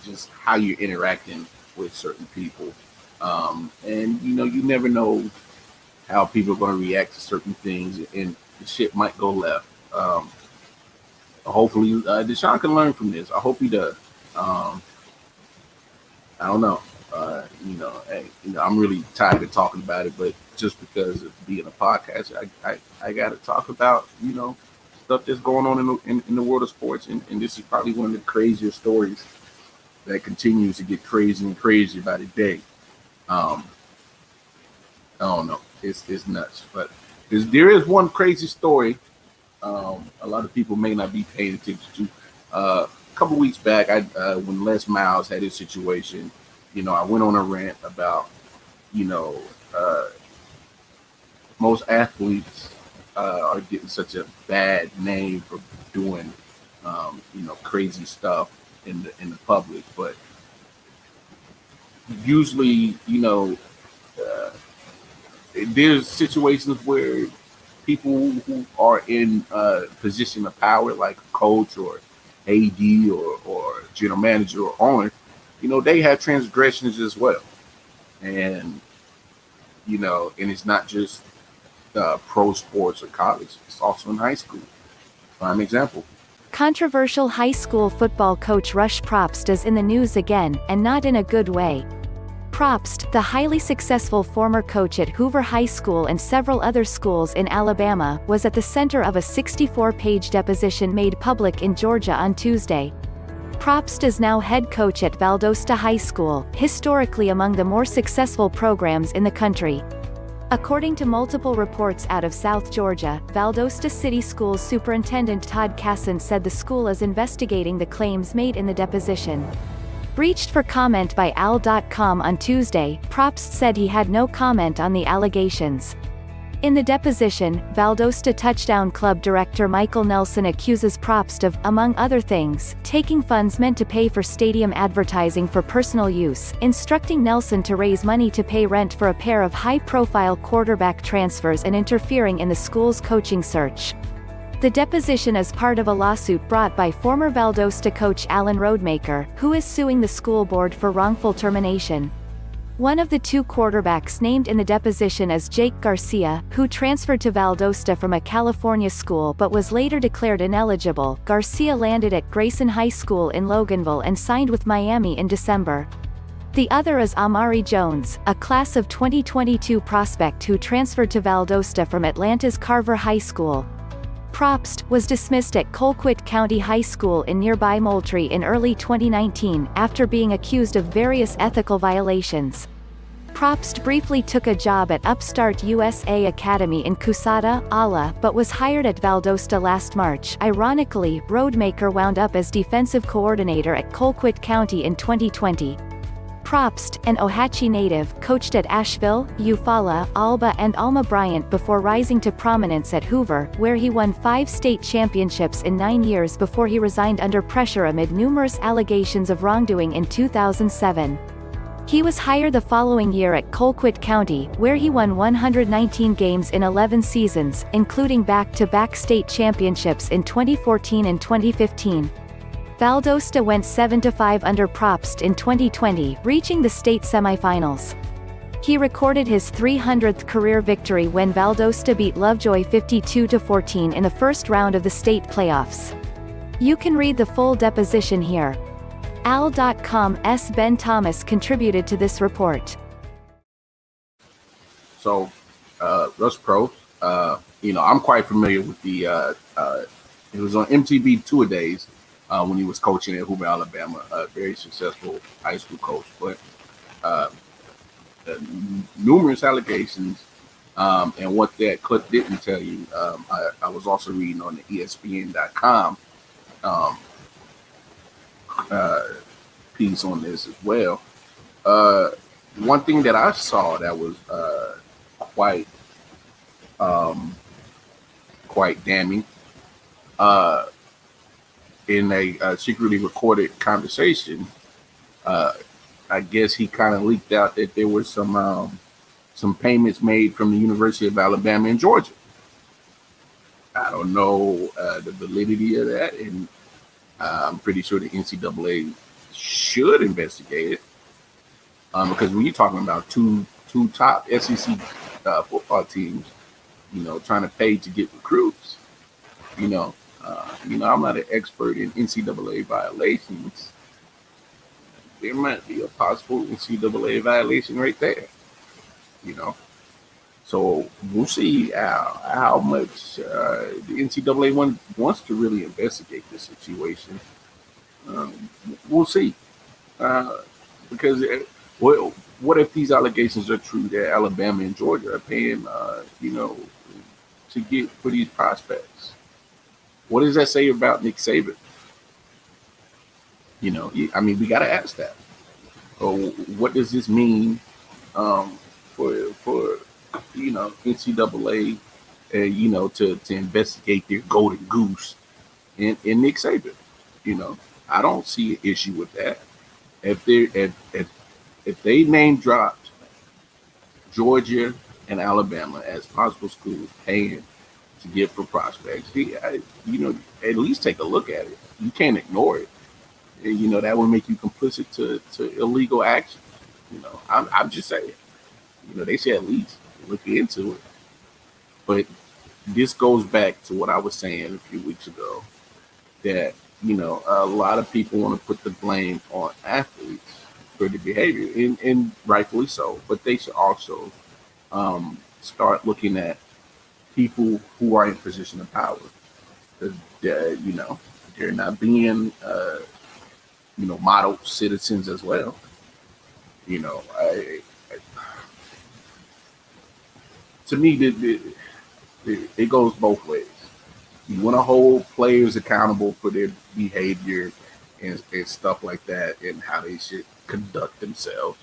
Speaker 3: just how you're interacting with certain people. And you never know how people are going to react to certain things, and the shit might go left. Hopefully, Deshaun can learn from this. I hope he does. I don't know. I'm really tired of talking about it, but just because of being a podcast, I got to talk about stuff that's going on in the world of sports, and this is probably one of the craziest stories that continues to get crazy and crazy by the day. I don't know. It's nuts, but there is one crazy story. A lot of people may not be paying attention to. A couple weeks back, when Les Miles had his situation, I went on a rant about, most athletes are getting such a bad name for doing, crazy stuff in the public. But usually, there's situations where people who are in a position of power, like a coach or AD or general manager or owner, they have transgressions as well. And, and it's not just pro sports or college. It's also in high school. Prime example.
Speaker 16: Controversial high school football coach Rush Propst is in the news again, and not in a good way. Propst, the highly successful former coach at Hoover High School and several other schools in Alabama, was at the center of a 64-page deposition made public in Georgia on Tuesday. Propst is now head coach at Valdosta High School, historically among the more successful programs in the country. According to multiple reports out of South Georgia, Valdosta City Schools Superintendent Todd Casson said the school is investigating the claims made in the deposition. Breached for comment by Al.com on Tuesday, Propst said he had no comment on the allegations. In the deposition, Valdosta Touchdown Club director Michael Nelson accuses Propst of, among other things, taking funds meant to pay for stadium advertising for personal use, instructing Nelson to raise money to pay rent for a pair of high-profile quarterback transfers, and interfering in the school's coaching search. The deposition is part of a lawsuit brought by former Valdosta coach Alan Roadmaker, who is suing the school board for wrongful termination. One of the two quarterbacks named in the deposition is Jake Garcia, who transferred to Valdosta from a California school but was later declared ineligible. Garcia landed at Grayson High School in Loganville and signed with Miami in December. The other is Amari Jones, a class of 2022 prospect who transferred to Valdosta from Atlanta's Carver High School. Propst was dismissed at Colquitt County High School in nearby Moultrie in early 2019 after being accused of various ethical violations. Propst briefly took a job at Upstart USA Academy in Cusada, Ala, but was hired at Valdosta last March. Ironically, Roadmaker wound up as defensive coordinator at Colquitt County in 2020. Propst, an Ohatchee native, coached at Asheville, Eufaula, Alba and Alma Bryant before rising to prominence at Hoover, where he won 5 state championships in 9 years before he resigned under pressure amid numerous allegations of wrongdoing in 2007. He was hired the following year at Colquitt County, where he won 119 games in 11 seasons, including back-to-back state championships in 2014 and 2015. Valdosta went 7-5 under Propst in 2020, reaching the state semifinals. He recorded his 300th career victory when Valdosta beat Lovejoy 52-14 in the first round of the state playoffs. You can read the full deposition here. Al.com's Ben Thomas contributed to this report.
Speaker 3: So, Russ Pro, I'm quite familiar with the, it was on MTV Tour Days when he was coaching at Hoover, Alabama, a very successful high school coach, but numerous allegations, and what that clip didn't tell you, I was also reading on the ESPN.com piece on this as well. One thing that I saw that was quite damning in a secretly recorded conversation. I guess he kind of leaked out that there were some payments made from the University of Alabama and Georgia. I don't know the validity of that, and I'm pretty sure the NCAA should investigate it, because when you're talking about two top SEC football teams, trying to pay to get recruits, I'm not an expert in NCAA violations. There might be a possible NCAA violation right there, So we'll see how much the NCAA wants to really investigate this situation. We'll see, because what if these allegations are true that Alabama and Georgia are paying, to get for these prospects? What does that say about Nick Saban? We got to ask that. What does this mean for NCAA, to investigate their golden goose in Nick Saban? I don't see an issue with that. If they name dropped Georgia and Alabama as possible schools paying to get for prospects, at least take a look at it. You can't ignore it. That would make you complicit to illegal action. I'm just saying. They should at least look into it. But this goes back to what I was saying a few weeks ago, that a lot of people want to put the blame on athletes for the behavior, and rightfully so. But they should also start looking at people who are in position of power, because they're not being model citizens as well. To me, it goes both ways. You want to hold players accountable for their behavior and stuff like that, and how they should conduct themselves.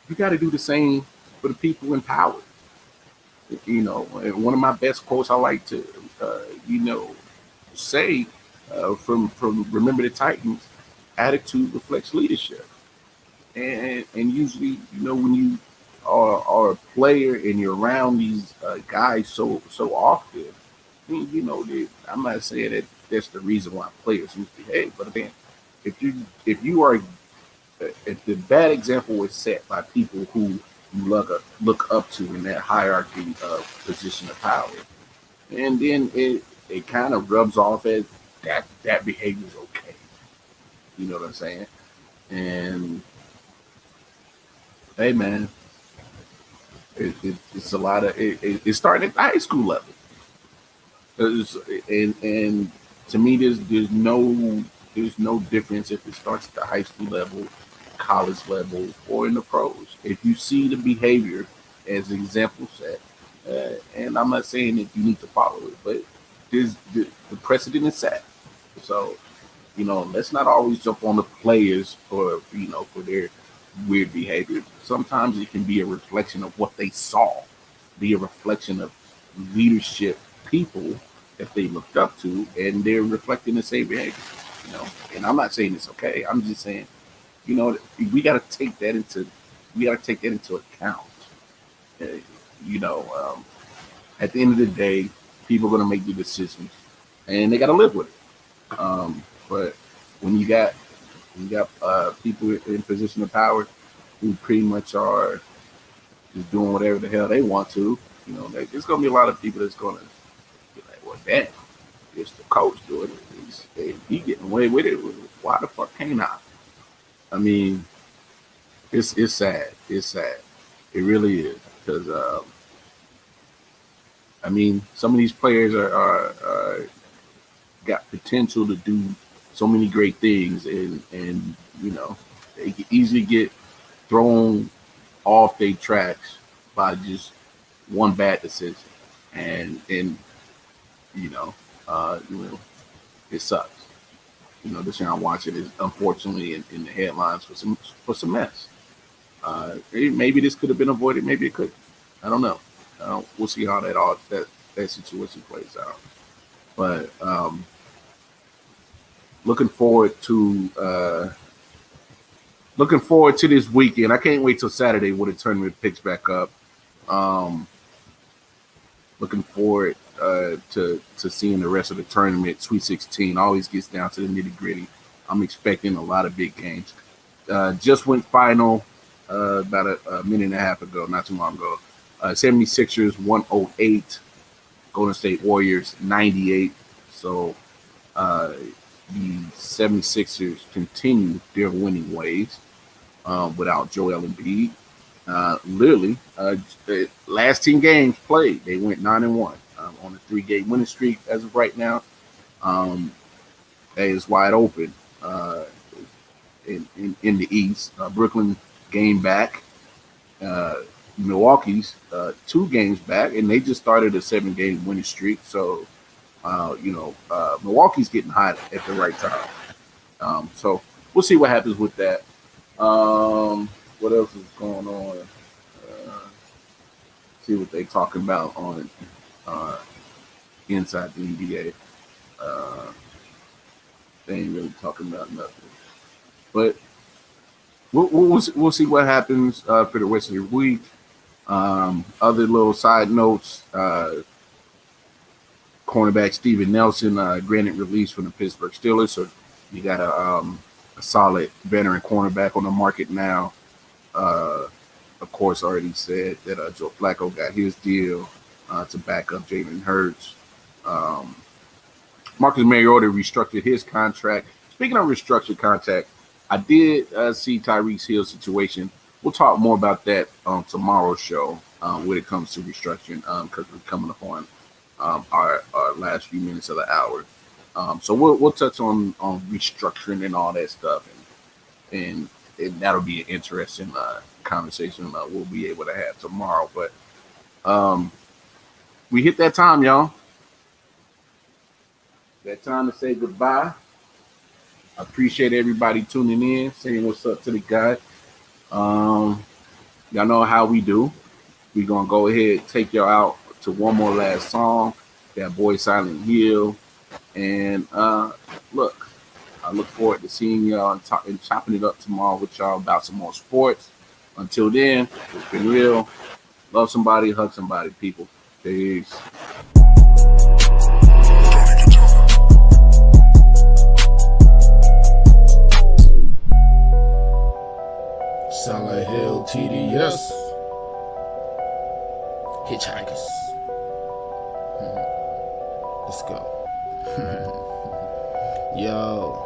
Speaker 3: You got to do the same for the people in power. One of my best quotes I like to, say from Remember the Titans, attitude reflects leadership. And usually, when you are a player and you're around these guys so often, I'm not saying that that's the reason why players misbehave, but again, if the bad example is set by people who you look up to in that hierarchy of position of power, and then it kind of rubs off as that behavior is okay. You know what I'm saying? And hey, man, it's a lot of it's starting at the high school level. And to me, there's no difference if it starts at the high school level, college level, or in the pros. If you see the behavior as an example set, and I'm not saying that you need to follow it, but the precedent is set. So, let's not always jump on the players for their weird behavior. Sometimes it can be a reflection of what they saw, be a reflection of leadership people that they looked up to, and they're reflecting the same behavior. And I'm not saying it's okay. I'm just saying, we got to take that into account. At the end of the day, people are going to make the decisions, and they got to live with it. But when you got people in position of power who pretty much are just doing whatever the hell they want to. You know, there's gonna be a lot of people that's gonna be like, well, damn, it's the coach doing it. He getting away with it. Why the fuck can't I? I mean, it's sad. It's sad. It really is, because I mean, some of these players are got potential to do so many great things, and you know, they can easily get thrown off their tracks by just one bad decision, and you know, it sucks. You know, this thing I'm watching is unfortunately in the headlines for some mess. Maybe this could have been avoided. Maybe it could. I don't know. We'll see how that situation plays out. But looking forward to this weekend. I can't wait till Saturday when the tournament picks back up. Looking forward to seeing the rest of the tournament. Sweet 16 always gets down to the nitty gritty. I'm expecting a lot of big games. Just went final about a minute and a half ago, not too long ago. 76ers 108, Golden State Warriors 98. So the 76ers continue their winning ways without Joel Embiid. Literally, the last 10 games played, they went 9-1 on a 3-game winning streak as of right now. That is wide open in the East. Brooklyn game back. Milwaukee's 2 games back, and they just started a 7-game winning streak. So, Milwaukee's getting hot at the right time. So we'll see what happens with that. What else is going on? See what they talking about on inside the NBA. They ain't really talking about nothing. But we'll see what happens for the rest of the week. Other little side notes. Cornerback Steven Nelson granted release from the Pittsburgh Steelers. So you got a solid veteran cornerback on the market now. Of course, already said that Joe Flacco got his deal to back up Jalen Hurts. Marcus Mariota restructured his contract. Speaking of restructured contract, I did see Tyreek Hill's situation. We'll talk more about that on tomorrow's show when it comes to restructuring, because we're coming up on our last few minutes of the hour. So we'll touch on restructuring and all that stuff, and that'll be an interesting conversation we'll be able to have tomorrow. But we hit that time, y'all. That time to say goodbye. I appreciate everybody tuning in, saying what's up to the guy. Y'all know how we do. We're going to go ahead and take y'all out to one more last song, that boy Silent Hill. And look, I look forward to seeing y'all and chopping it up tomorrow with y'all about some more sports. Until then, it's been real. Love somebody, hug somebody, people. Peace. Silent Hill TDS. Hitchhikers. Let's go. Yo.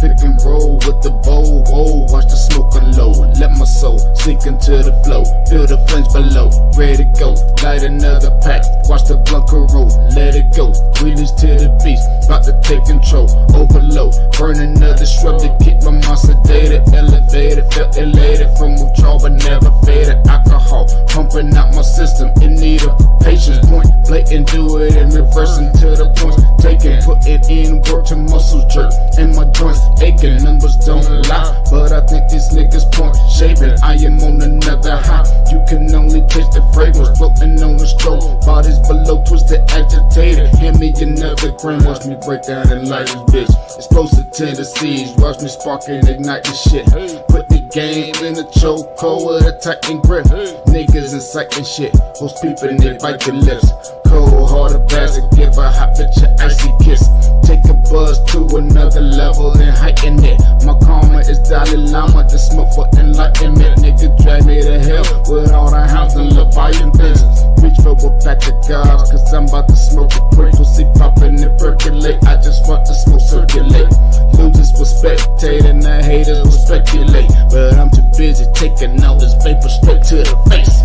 Speaker 3: Pick and roll with the bowl, whoa, watch the smoke unload. Let my soul sink into the flow, feel the flames below. Ready to go, light another pack, watch the blunt roll. Let it go, greetings to the beast, about to take control. Overload, burn another shrub to keep my mind sedated. Elevated, felt elated from withdrawal but never faded. Alcohol, pumping out my system in need of patience. Point, blatant, do it in reverse until the points taken. Put it in work to muscles jerk, and my joints aching, numbers don't lie, but I think these niggas point shaving. I am on another high, you can only taste the fragrance floating on the stroke. Bodies below, twisted, agitated. Hand me another grain, watch me break down and light this bitch. Explosive tendencies, watch me spark and ignite the shit. Put the game in a chokehold with a tight grip. Niggas inciting shit, most people and they bite their lips. Cold hearted bastard, give a hot bitch an icy kiss. Take a buzz to another level, then heighten it. My karma is Dalai Lama, the smoke for enlightenment. Nigga drag me to hell with all the hounds
Speaker 1: cars and Leviathans. Reach for a pack of gobs, cause I'm about to smoke a crinkle. See poppin' and percolate, I just want to smoke circulate. Losers will spectate and the haters will speculate, but I'm too busy taking all this vapor straight to the face.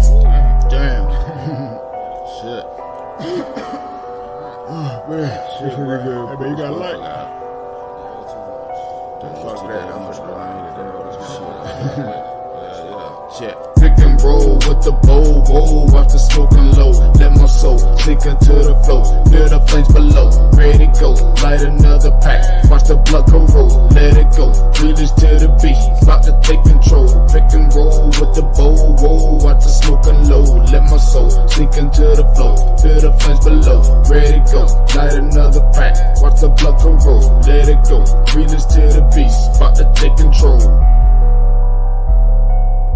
Speaker 1: Damn. Shit. Man, shit pretty good. Hey, man, you got a light? Fuck that, how much shit. Pick and roll with the bowl, whoa, watch the smoking low. Let my soul sink into the flow, feel the flames below. Ready to go, light another pack, watch the blood go roll. Let it go, feel this to the beat, about to take control. Pick and roll with the bowl, whoa, watch the smoking low. Let my soul sink into the flow, feel the flames below. Ready to go, light another pack, watch the blood go roll. Let it go, feel this to the beat, about to take control.